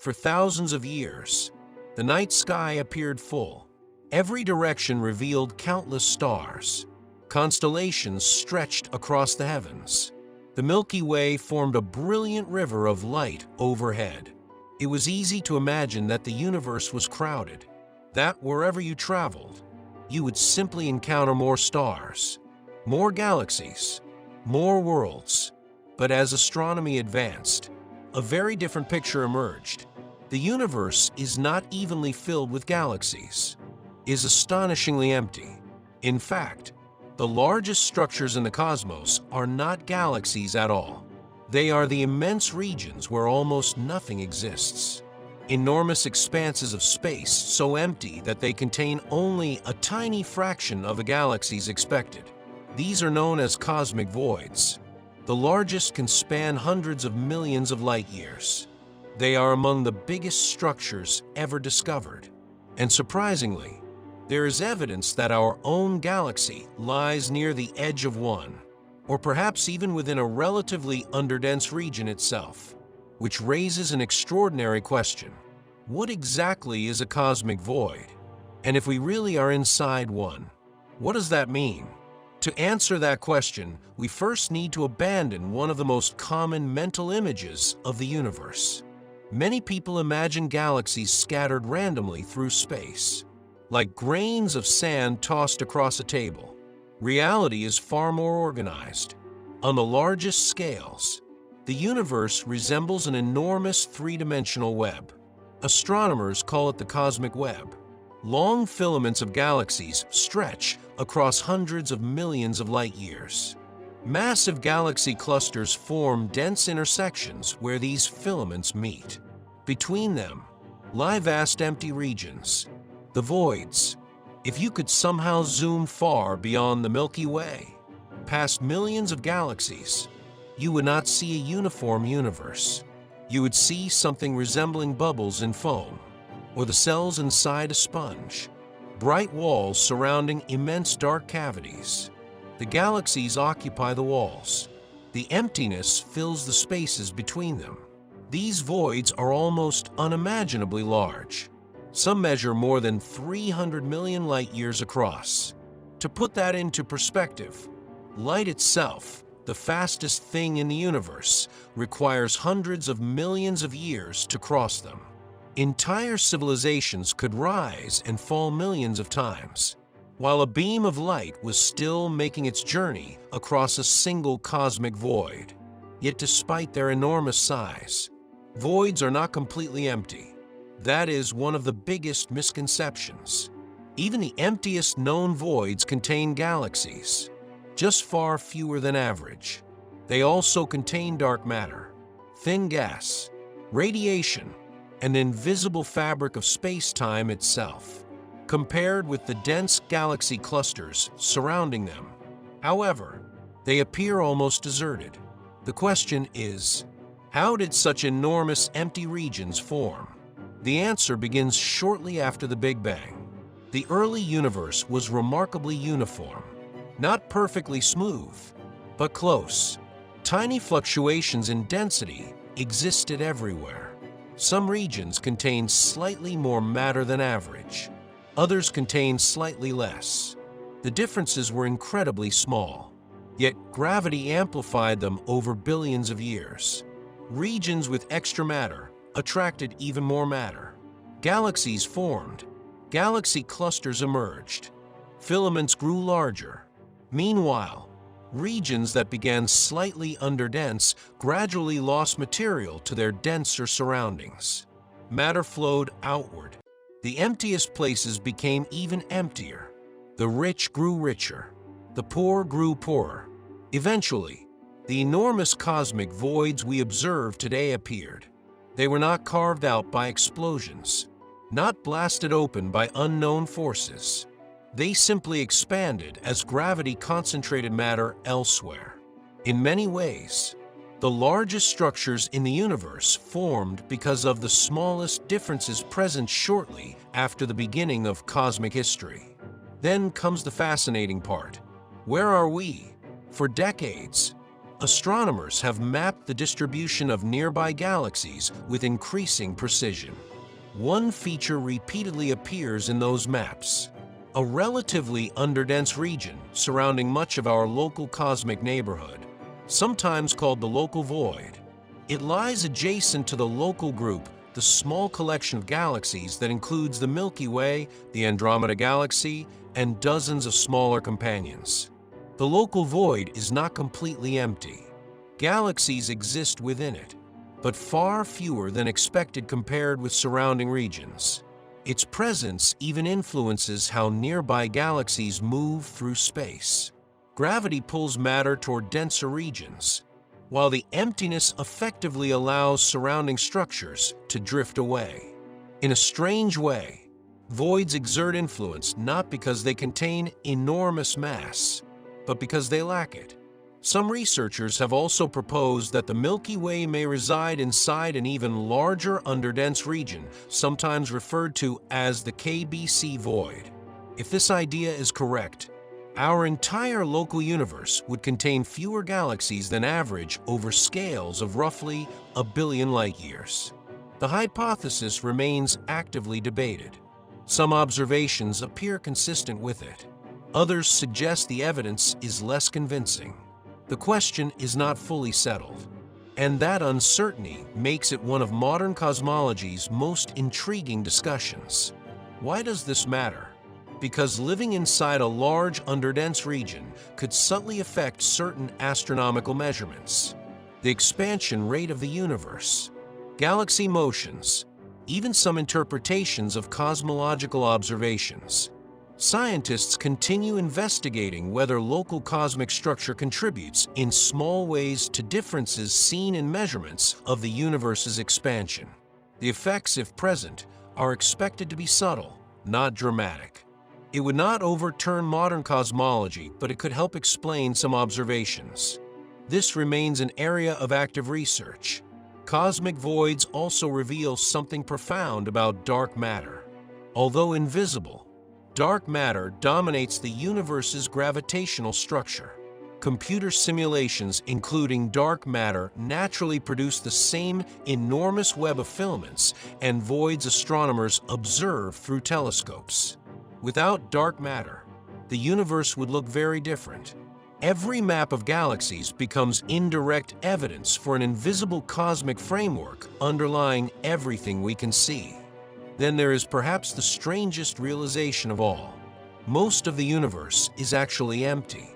For thousands of years, the night sky appeared full. Every direction revealed countless stars. Constellations stretched across the heavens. The Milky Way formed a brilliant river of light overhead. It was easy to imagine that the universe was crowded, that wherever you traveled, you would simply encounter more stars, more galaxies, more worlds. But as astronomy advanced, a very different picture emerged. The universe is not evenly filled with galaxies, is astonishingly empty. In fact, the largest structures in the cosmos are not galaxies at all. They are the immense regions where almost nothing exists. Enormous expanses of space so empty that they contain only a tiny fraction of a galaxy's expected. These are known as cosmic voids. The largest can span hundreds of millions of light years. They are among the biggest structures ever discovered. And surprisingly, there is evidence that our own galaxy lies near the edge of one, or perhaps even within a relatively underdense region itself, which raises an extraordinary question. What exactly is a cosmic void? And if we really are inside one, what does that mean? To answer that question, we first need to abandon one of the most common mental images of the universe. Many people imagine galaxies scattered randomly through space, like grains of sand tossed across a table. Reality is far more organized. On the largest scales, the universe resembles an enormous three-dimensional web. Astronomers call it the cosmic web. Long filaments of galaxies stretch across hundreds of millions of light years. Massive galaxy clusters form dense intersections where these filaments meet. Between them lie vast empty regions, the voids. If you could somehow zoom far beyond the Milky Way, past millions of galaxies, you would not see a uniform universe. You would see something resembling bubbles in foam, or the cells inside a sponge, bright walls surrounding immense dark cavities. The galaxies occupy the walls. The emptiness fills the spaces between them. These voids are almost unimaginably large. Some measure more than 300 million light-years across. To put that into perspective, light itself, the fastest thing in the universe, requires hundreds of millions of years to cross them. Entire civilizations could rise and fall millions of times, while a beam of light was still making its journey across a single cosmic void. Yet despite their enormous size, voids are not completely empty. That is one of the biggest misconceptions. Even the emptiest known voids contain galaxies, just far fewer than average. They also contain dark matter, thin gas, radiation, and the invisible fabric of space-time itself, compared with the dense galaxy clusters surrounding them. However, they appear almost deserted. The question is, how did such enormous empty regions form? The answer begins shortly after the Big Bang. The early universe was remarkably uniform, not perfectly smooth, but close. Tiny fluctuations in density existed everywhere. Some regions contained slightly more matter than average. Others contained slightly less. The differences were incredibly small, yet gravity amplified them over billions of years. Regions with extra matter attracted even more matter. Galaxies formed. Galaxy clusters emerged. Filaments grew larger. Meanwhile, regions that began slightly underdense gradually lost material to their denser surroundings. Matter flowed outward. The emptiest places became even emptier. The rich grew richer. The poor grew poorer. Eventually, the enormous cosmic voids we observe today appeared. They were not carved out by explosions, not blasted open by unknown forces. They simply expanded as gravity concentrated matter elsewhere. In many ways, the largest structures in the universe formed because of the smallest differences present shortly after the beginning of cosmic history. Then comes the fascinating part. Where are we? For decades, Astronomers have mapped the distribution of nearby galaxies with increasing precision. One feature repeatedly appears in those maps: a relatively underdense region surrounding much of our local cosmic neighborhood, sometimes called the local void. It lies adjacent to the local group, the small collection of galaxies that includes the Milky Way, the Andromeda galaxy, and dozens of smaller companions. The local void is not completely empty. Galaxies exist within it, but far fewer than expected compared with surrounding regions. Its presence even influences how nearby galaxies move through space. Gravity pulls matter toward denser regions, while the emptiness effectively allows surrounding structures to drift away. In a strange way, voids exert influence not because they contain enormous mass, but because they lack it. Some researchers have also proposed that the Milky Way may reside inside an even larger underdense region, sometimes referred to as the KBC void. If this idea is correct, our entire local universe would contain fewer galaxies than average over scales of roughly 1 billion light-years. The hypothesis remains actively debated. Some observations appear consistent with it. Others suggest the evidence is less convincing. The question is not fully settled, and that uncertainty makes it one of modern cosmology's most intriguing discussions. Why does this matter? Because living inside a large underdense region could subtly affect certain astronomical measurements: the expansion rate of the universe, galaxy motions, even some interpretations of cosmological observations. Scientists continue investigating whether local cosmic structure contributes in small ways to differences seen in measurements of the universe's expansion. The effects, if present, are expected to be subtle, not dramatic. It would not overturn modern cosmology, but it could help explain some observations. This remains an area of active research. Cosmic voids also reveal something profound about dark matter. Although invisible, dark matter dominates the universe's gravitational structure. Computer simulations including dark matter naturally produce the same enormous web of filaments and voids astronomers observe through telescopes. Without dark matter, the universe would look very different. Every map of galaxies becomes indirect evidence for an invisible cosmic framework underlying everything we can see. Then there is perhaps the strangest realization of all. Most of the universe is actually empty,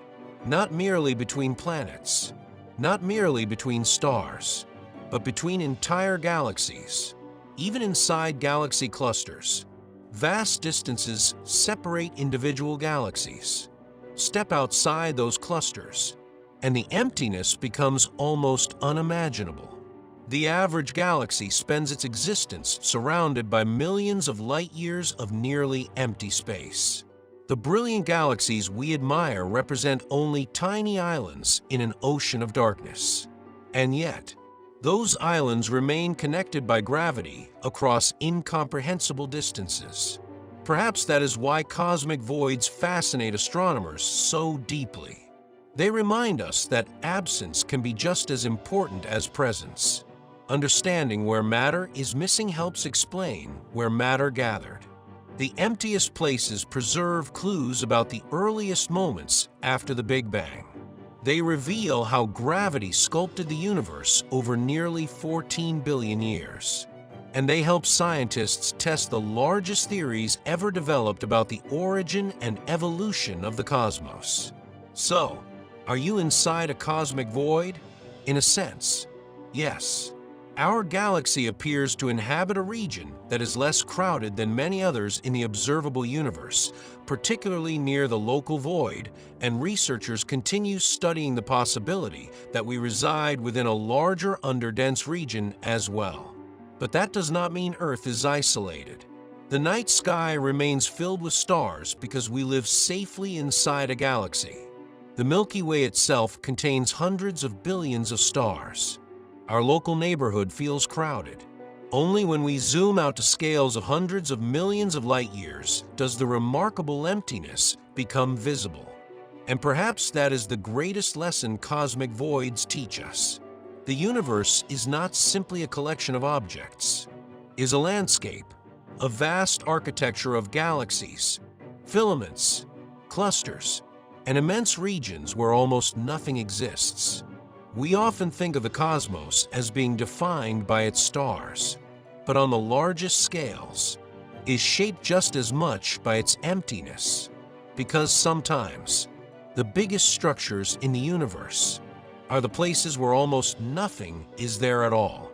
not merely between planets, not merely between stars, but between entire galaxies. Even inside galaxy clusters, vast distances separate individual galaxies. Step outside those clusters, and the emptiness becomes almost unimaginable. The average galaxy spends its existence surrounded by millions of light-years of nearly empty space. The brilliant galaxies we admire represent only tiny islands in an ocean of darkness. And yet, those islands remain connected by gravity across incomprehensible distances. Perhaps that is why cosmic voids fascinate astronomers so deeply. They remind us that absence can be just as important as presence. Understanding where matter is missing helps explain where matter gathered. The emptiest places preserve clues about the earliest moments after the Big Bang. They reveal how gravity sculpted the universe over nearly 14 billion years. And they help scientists test the largest theories ever developed about the origin and evolution of the cosmos. So, are you inside a cosmic void? In a sense, yes. Our galaxy appears to inhabit a region that is less crowded than many others in the observable universe, particularly near the local void, and researchers continue studying the possibility that we reside within a larger underdense region as well. But that does not mean Earth is isolated. The night sky remains filled with stars because we live safely inside a galaxy. The Milky Way itself contains hundreds of billions of stars. Our local neighborhood feels crowded. Only when we zoom out to scales of hundreds of millions of light-years does the remarkable emptiness become visible. And perhaps that is the greatest lesson cosmic voids teach us. The universe is not simply a collection of objects. It is a landscape, a vast architecture of galaxies, filaments, clusters, and immense regions where almost nothing exists. We often think of the cosmos as being defined by its stars, but on the largest scales, is shaped just as much by its emptiness, because sometimes the biggest structures in the universe are the places where almost nothing is there at all.